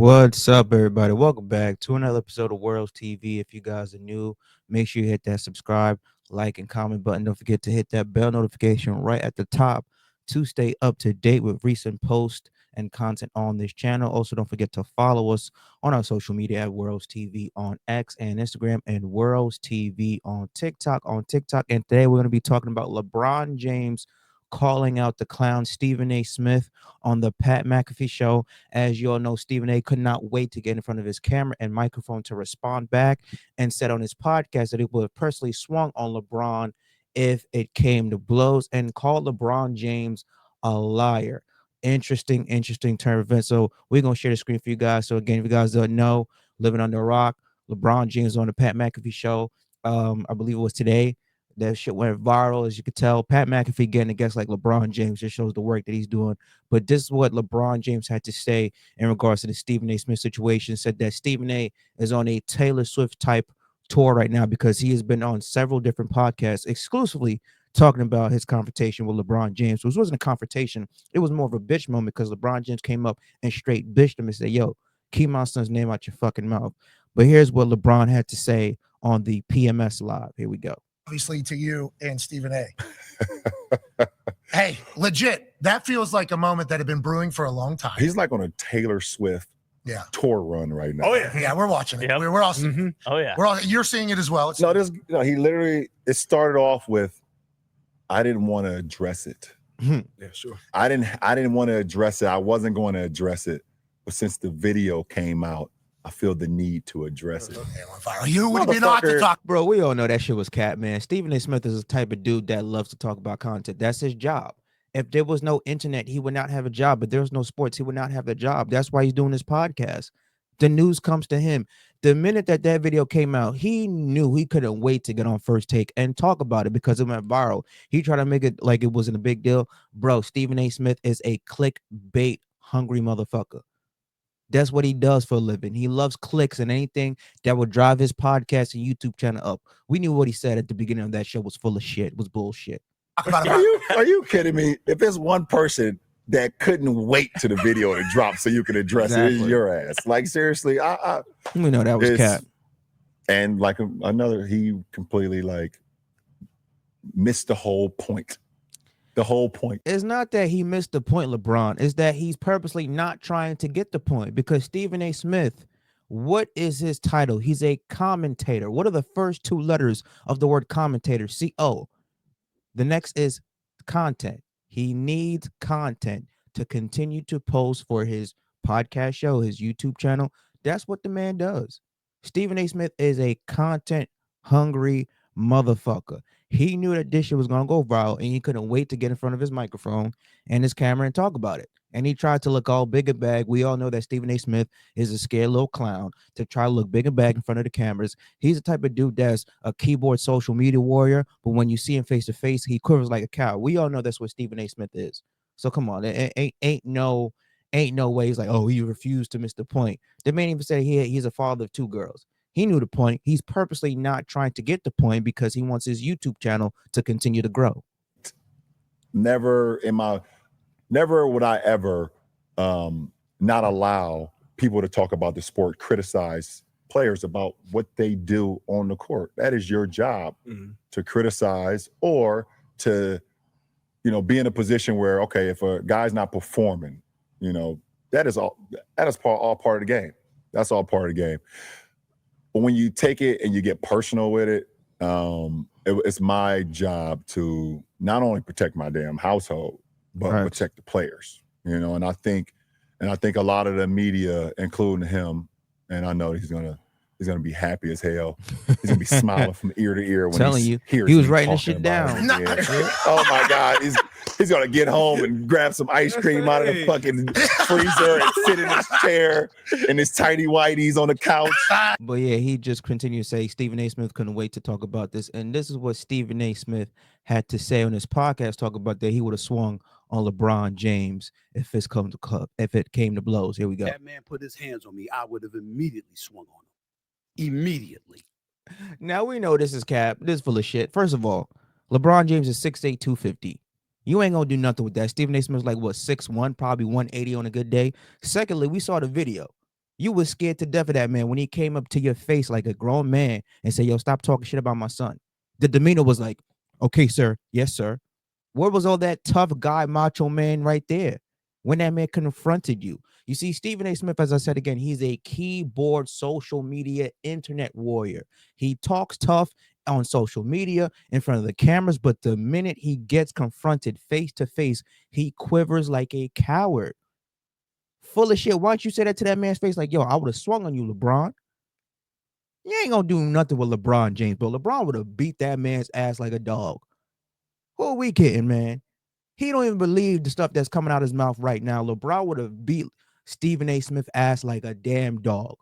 What's up, everybody? Welcome back to another episode of Worlds TV. If you guys are new, make sure you hit that subscribe, like, and comment button. Don't forget to hit that bell notification right at the top to stay up to date with recent posts and content on this channel. Also, don't forget to follow us on our social media at Worlds TV on X and Instagram, and Worlds TV on TikTok. And today we're going to be talking about LeBron James calling out the clown Stephen A. Smith on the Pat McAfee show. As you all know, Stephen A. could not wait to get in front of his camera and microphone to respond back, and said on his podcast that he would have personally swung on LeBron if it came to blows, and called LeBron James a liar. Interesting turn of events. So we're going to share the screen for you guys. So again, if you guys don't know, living under a rock, LeBron James on the Pat McAfee show. I believe it was today. That shit went viral, as you could tell. Pat McAfee getting a guest like LeBron James just shows the work that he's doing. But this is what LeBron James had to say in regards to the Stephen A. Smith situation. Said that Stephen A. is on a Taylor Swift type tour right now because he has been on several different podcasts exclusively talking about his confrontation with LeBron James. Which wasn't a confrontation. It was more of a bitch moment because LeBron James came up and straight bitched him and said, yo, keep my son's name out your fucking mouth. But here's what LeBron had to say on the PMS Live. Here we go. Obviously to you and Stephen A. Hey, legit, that feels like a moment that had been brewing for a long time. He's like on a Taylor Swift tour run right now. Oh yeah, we're watching it. Yep. We're all seeing it. Oh yeah, you're seeing it as well. He literally, it started off with, I didn't want to address it. Yeah, sure. I didn't want to address it. I wasn't going to address it, but since the video came out, I feel the need to address it. You would be not to talk. Bro, we all know that shit was cat, man. Stephen A. Smith is the type of dude that loves to talk about content. That's his job. If there was no internet, he would not have a job. If there was no sports, he would not have a job. That's why he's doing this podcast. The news comes to him. The minute that video came out, he knew he couldn't wait to get on First Take and talk about it because it went viral. He tried to make it like it wasn't a big deal. Bro, Stephen A. Smith is a clickbait hungry motherfucker. That's what he does for a living. He loves clicks and anything that would drive his podcast and YouTube channel up. We knew what he said at the beginning of that show was full of shit, was bullshit. Are you kidding me? If there's one person that couldn't wait to the video to drop so you can address it, it's your ass. Like, seriously, we know that was cat. And like another, he completely like missed the whole point. The whole point. It's not that he missed the point, LeBron. It's that he's purposely not trying to get the point, because Stephen A. Smith, what is his title? He's a commentator. What are the first two letters of the word commentator? C-O. The next is content. He needs content to continue to post for his podcast show, his YouTube channel. That's what the man does. Stephen A. Smith is a content hungry motherfucker. He knew that this shit was gonna go viral, and he couldn't wait to get in front of his microphone and his camera and talk about it. And he tried to look all big and bag. We all know that Stephen A. Smith is a scared little clown to try to look big and bag in front of the cameras. He's the type of dude that's a keyboard social media warrior, but when you see him face to face, he quivers like a cow. We all know that's what Stephen A. Smith is. So come on, ain't no way he's like, oh, he refused to miss the point. The man even said he's a father of two girls. He knew the point. He's purposely not trying to get the point because he wants his YouTube channel to continue to grow. Never would I ever not allow people to talk about the sport, criticize players about what they do on the court. That is your job, to criticize or to, be in a position where, okay, if a guy's not performing, that is all part of the game. That's all part of the game. But when you take it and you get personal with it, it's my job to not only protect my damn household, but protect the players, and I think a lot of the media, including him, and I know he's gonna be happy as hell. He's gonna be smiling from ear to ear when he was writing this shit down. Oh my God, he's gonna get home and grab some ice cream out of the fucking freezer and sit in his chair in his tidy whities on the couch. But yeah, he just continued to say Stephen A. Smith couldn't wait to talk about this, and this is what Stephen A. Smith had to say on his podcast, talk about that he would have swung on LeBron James if it came to blows. Here we go. That man put his hands on me, I would have immediately swung on him. Immediately. Now we know this is cap. This is full of shit. First of all, LeBron James is 6'8", 250. You ain't gonna do nothing with that. Stephen A. Smith's like what, 6'1", probably 180 on a good day. Secondly, we saw the video. You was scared to death of that man when he came up to your face like a grown man and said, yo, stop talking shit about my son. The demeanor was like, okay, sir. Yes, sir. Where was all that tough guy, macho man right there when that man confronted you? You see, Stephen A. Smith, as I said again, he's a keyboard social media internet warrior. He talks tough on social media in front of the cameras, but the minute he gets confronted face to face, he quivers like a coward. Full of shit. Why don't you say that to that man's face? Like, yo, I would have swung on you, LeBron. You ain't gonna do nothing with LeBron James, but LeBron would have beat that man's ass like a dog. Who are we kidding, man? He don't even believe the stuff that's coming out of his mouth right now. LeBron would have beat Stephen A. Smith ass like a damn dog.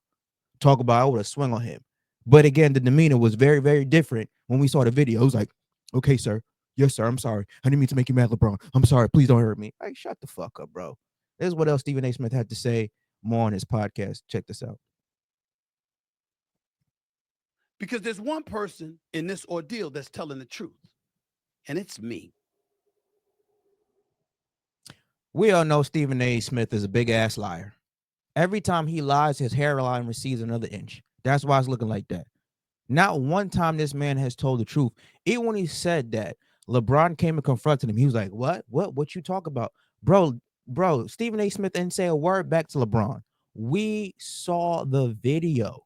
Talk about I would have swung on him. But again, the demeanor was very, very different when we saw the video. It was like, okay, sir. Yes, sir. I'm sorry. I didn't mean to make you mad, LeBron. I'm sorry. Please don't hurt me. Hey, shut the fuck up, bro. This is what else Stephen A. Smith had to say more on his podcast. Check this out. Because there's one person in this ordeal that's telling the truth, and it's me. We all know Stephen A. Smith is a big ass liar. Every time he lies, his hairline recedes another inch. That's why it's looking like that. Not one time this man has told the truth. Even when he said that LeBron came and confronted him, he was like, "What? What you talk about, bro? Bro, Stephen A. Smith didn't say a word back to LeBron. We saw the video.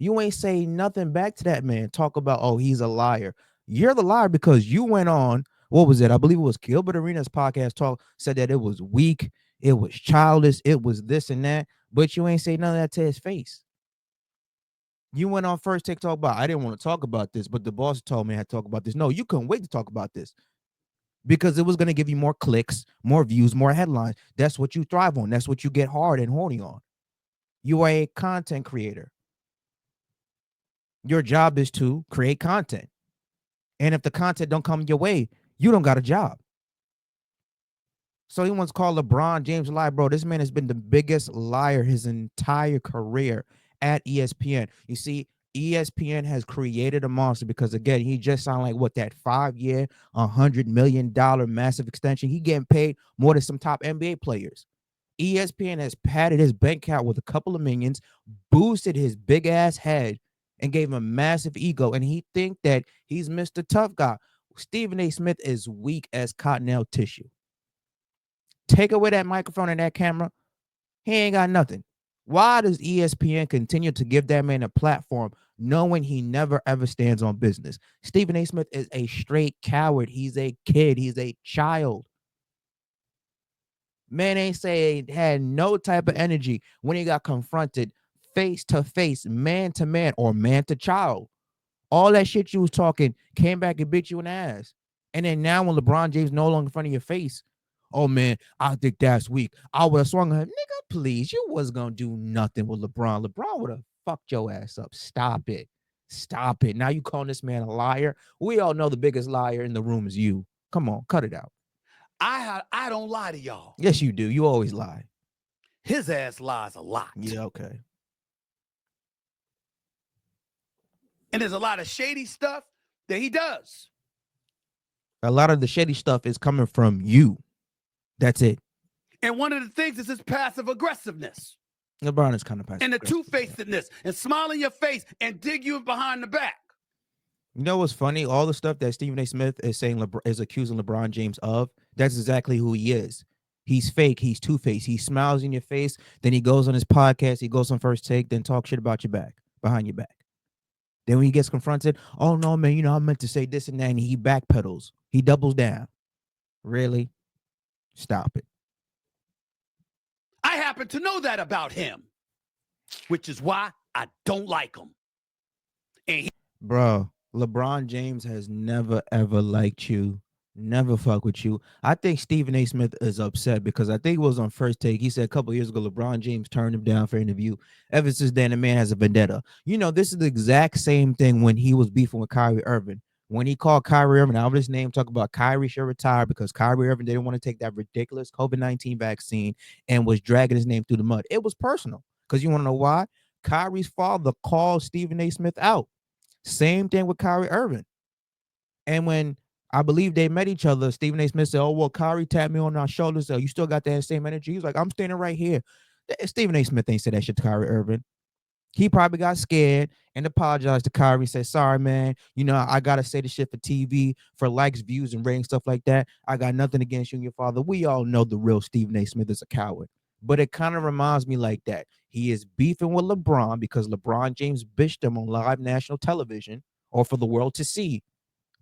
You ain't say nothing back to that man. Talk about, oh, he's a liar. You're the liar because you went on, what was it? I believe it was Gilbert Arenas podcast talk, said that it was weak, it was childish, it was this and that, but you ain't say none of that to his face. You went on First Take Talk about, I didn't want to talk about this, but the boss told me I had to talk about this. No, you couldn't wait to talk about this because it was going to give you more clicks, more views, more headlines. That's what you thrive on. That's what you get hard and horny on. You are a content creator. Your job is to create content. And if the content don't come your way, you don't got a job. So he once called LeBron James a liar. Bro, this man has been the biggest liar his entire career at ESPN. You see, ESPN has created a monster because, again, he just signed like what, that 5-year, $100 million massive extension. He getting paid more than some top NBA players. ESPN has padded his bank account with a couple of millions, boosted his big ass head, and gave him a massive ego. And he think that he's Mr. Tough Guy. Stephen A. Smith is weak as cottonelle tissue. Take away that microphone and that camera, he ain't got nothing. Why does ESPN continue to give that man a platform knowing he never ever stands on business? Stephen A. Smith is a straight coward. He's a kid. He's a child. Man ain't say had no type of energy when he got confronted face to face, man to man, or man to child. All that shit you was talking came back and bit you in the ass. And then now when LeBron James no longer in front of your face, oh man, I think that's weak. I would have swung on him. Nigga, please, you was gonna do nothing with LeBron. LeBron would have fucked your ass up. Stop it. Stop it. Now you calling this man a liar. We all know the biggest liar in the room is you. Come on, cut it out. I don't lie to y'all. Yes, you do. You always lie. His ass lies a lot. Yeah, okay. And there's a lot of shady stuff that he does. A lot of the shady stuff is coming from you. That's it. And one of the things is his passive aggressiveness. LeBron is kind of passive. And the two-facedness and smile in your face and dig you behind the back. You know what's funny? All the stuff that Stephen A. Smith is saying is accusing LeBron James of, that's exactly who he is. He's fake. He's two-faced. He smiles in your face. Then he goes on his podcast. He goes on First Take. Then talk shit about your back, behind your back. Then when he gets confronted, oh, no, man, I meant to say this and that. And he backpedals. He doubles down. Really? Stop it. I happen to know that about him, which is why I don't like him. And Bro, LeBron James has never, ever liked you, never fuck with you. I think Stephen A. Smith is upset because I think it was on First Take. He said a couple of years ago, LeBron James turned him down for an interview. Ever since then, the man has a vendetta. This is the exact same thing when he was beefing with Kyrie Irving. When he called Kyrie Irving out of his name, talk about Kyrie should retire because Kyrie Irving didn't want to take that ridiculous COVID-19 vaccine and was dragging his name through the mud. It was personal because you want to know why? Kyrie's father called Stephen A. Smith out. Same thing with Kyrie Irving. And when I believe they met each other, Stephen A. Smith said, oh, well, Kyrie tapped me on our shoulders. So you still got that same energy? He's like, I'm standing right here. Stephen A. Smith ain't said that shit to Kyrie Irving. He probably got scared and apologized to Kyrie and said, sorry, man. You know, I got to say the shit for TV, for likes, views, and ratings, stuff like that. I got nothing against you and your father. We all know the real Stephen A. Smith is a coward. But it kind of reminds me like that. He is beefing with LeBron because LeBron James bitched him on live national television or for the world to see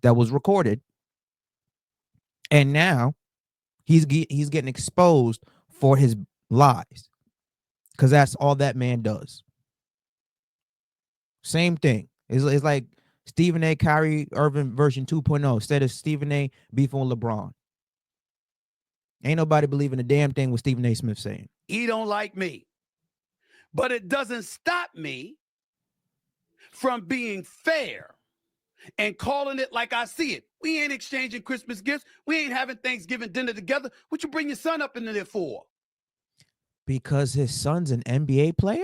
that was recorded. And now he's getting exposed for his lies because that's all that man does. Same thing. It's like Stephen A. Kyrie Irving version 2.0 instead of Stephen A. beefing with LeBron. Ain't nobody believing a damn thing what Stephen A. Smith saying. He don't like me. But it doesn't stop me from being fair and calling it like I see it. We ain't exchanging Christmas gifts. We ain't having Thanksgiving dinner together. What you bring your son up into there for? Because his son's an NBA player?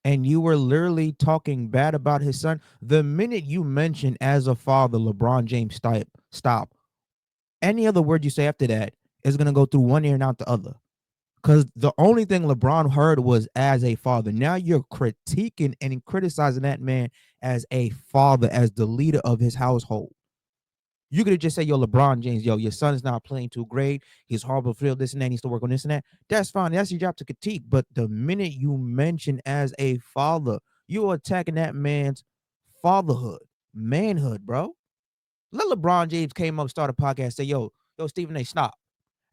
And you were literally talking bad about his son. The minute you mention as a father, LeBron James, stop. Any other word you say after that is going to go through one ear and out the other. Because the only thing LeBron heard was as a father. Now you're critiquing and criticizing that man as a father, as the leader of his household. You could have just said, yo, LeBron James, yo, your son is not playing too great. He's horrible for this and that. He needs to work on this and that. That's fine. That's your job to critique. But the minute you mention as a father, you're attacking that man's fatherhood, manhood, bro. Let LeBron James came up, start a podcast, say, yo, Stephen A., stop.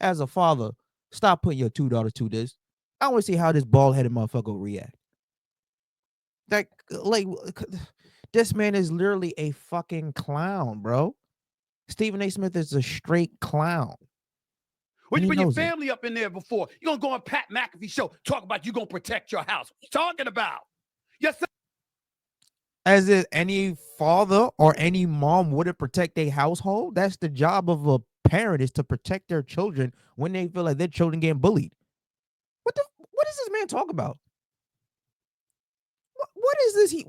As a father, stop putting your two daughters to this. I want to see how this bald-headed motherfucker will react. Like, this man is literally a fucking clown, bro. Stephen A. Smith is a straight clown. What you bring your family up in there before? You're going to go on Pat McAfee show, talk about you going to protect your house. What you talking about? Yes, sir. As if any father or any mom wouldn't protect their household. That's the job of a parent, is to protect their children when they feel like their children getting bullied. What does this man talk about? What is this?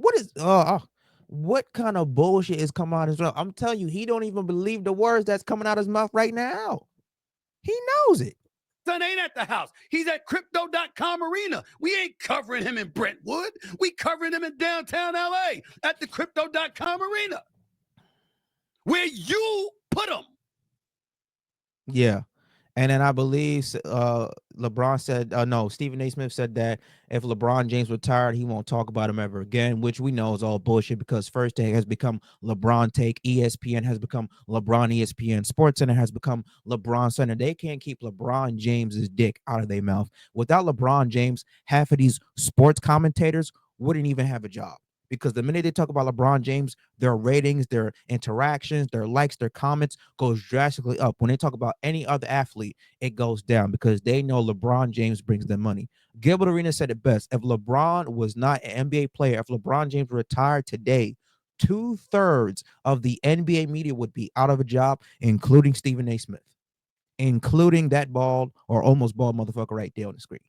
What kind of bullshit is coming out of his mouth? I'm telling you, he don't even believe the words that's coming out of his mouth right now. He knows it. Son ain't at the house. He's at crypto.com arena. We ain't covering him in Brentwood. We covering him in downtown LA at the crypto.com arena where you put him. Yeah. And then I believe LeBron said, no, Stephen A. Smith said that if LeBron James retired, he won't talk about him ever again, which we know is all bullshit because First Take has become LeBron Take, ESPN has become LeBron ESPN, SportsCenter has become LeBron Center. They can't keep LeBron James's dick out of their mouth. Without LeBron James, half of these sports commentators wouldn't even have a job. Because the minute they talk about LeBron James, their ratings, their interactions, their likes, their comments goes drastically up. When they talk about any other athlete, it goes down because they know LeBron James brings them money. Gilbert Arenas said it best. If LeBron was not an NBA player, if LeBron James retired today, 2/3 of the NBA media would be out of a job, including Stephen A. Smith, including that bald or almost bald motherfucker right there on the screen.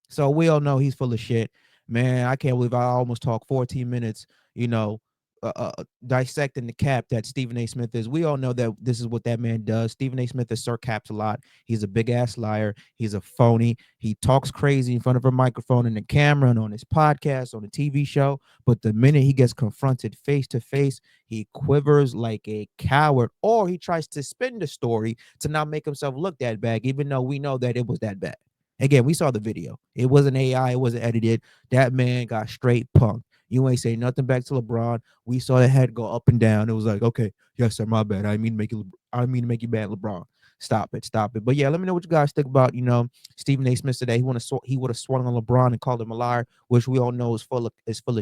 So we all know he's full of shit. Man, I can't believe I almost talked 14 minutes, dissecting the cap that Stephen A. Smith is. We all know that this is what that man does. Stephen A. Smith is Sir Caps a lot. He's a big-ass liar. He's a phony. He talks crazy in front of a microphone and the camera and on his podcast, on a TV show. But the minute he gets confronted face-to-face, he quivers like a coward, or he tries to spin the story to not make himself look that bad, even though we know that it was that bad. Again, we saw the video. It wasn't AI. It wasn't edited. That man got straight punked. You ain't say nothing back to LeBron. We saw the head go up and down. It was like, okay, yes, sir, my bad. I didn't mean to make you mad, LeBron. Stop it. But yeah, let me know what you guys think about, Stephen A. Smith today. He would have swung on LeBron and called him a liar, which we all know is full of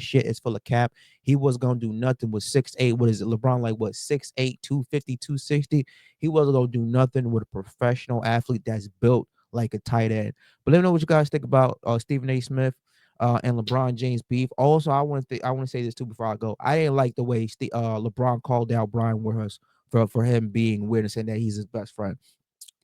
shit. It's full of cap. He was gonna do nothing with 6'8". What is it? LeBron like what 6'8", 250, 260. He wasn't gonna do nothing with a professional athlete that's built like a tight end. But let me know what you guys think about Stephen A. Smith and LeBron James beef. Also, I want to say this too before I go. I didn't like the way LeBron called out Brian Woodhouse for him being weird and saying that he's his best friend.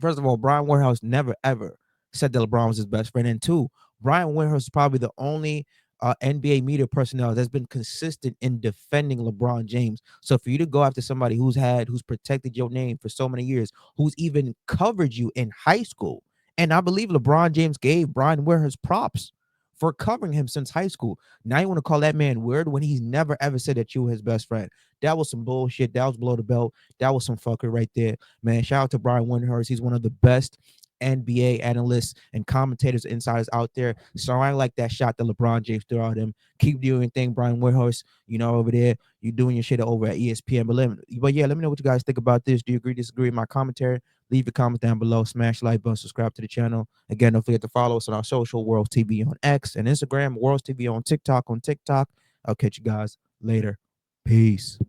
First of all, Brian Woodhouse never ever said that LeBron was his best friend. And two, Brian Woodhouse is probably the only NBA media personnel that's been consistent in defending LeBron James. So for you to go after somebody who's protected your name for so many years, who's even covered you in high school And I believe LeBron James gave Brian Ware his props for covering him since high school. Now you want to call that man weird when he's never ever said that you were his best friend. That was some bullshit. That was below the belt. That was some fucker right there. Man, shout out to Brian Windhorst. He's one of the best NBA analysts and commentators, insiders out there. So I like that shot that LeBron James threw at him. Keep doing your thing, Brian Windhorst. You know, over there, you doing your shit over at ESPN. But yeah, let me know what you guys think about this. Do you agree, disagree with my commentary? Leave your comments down below. Smash the like button, subscribe to the channel. Again, don't forget to follow us on our social, Worlds TV on X and Instagram, Worlds TV on TikTok. I'll catch you guys later. Peace.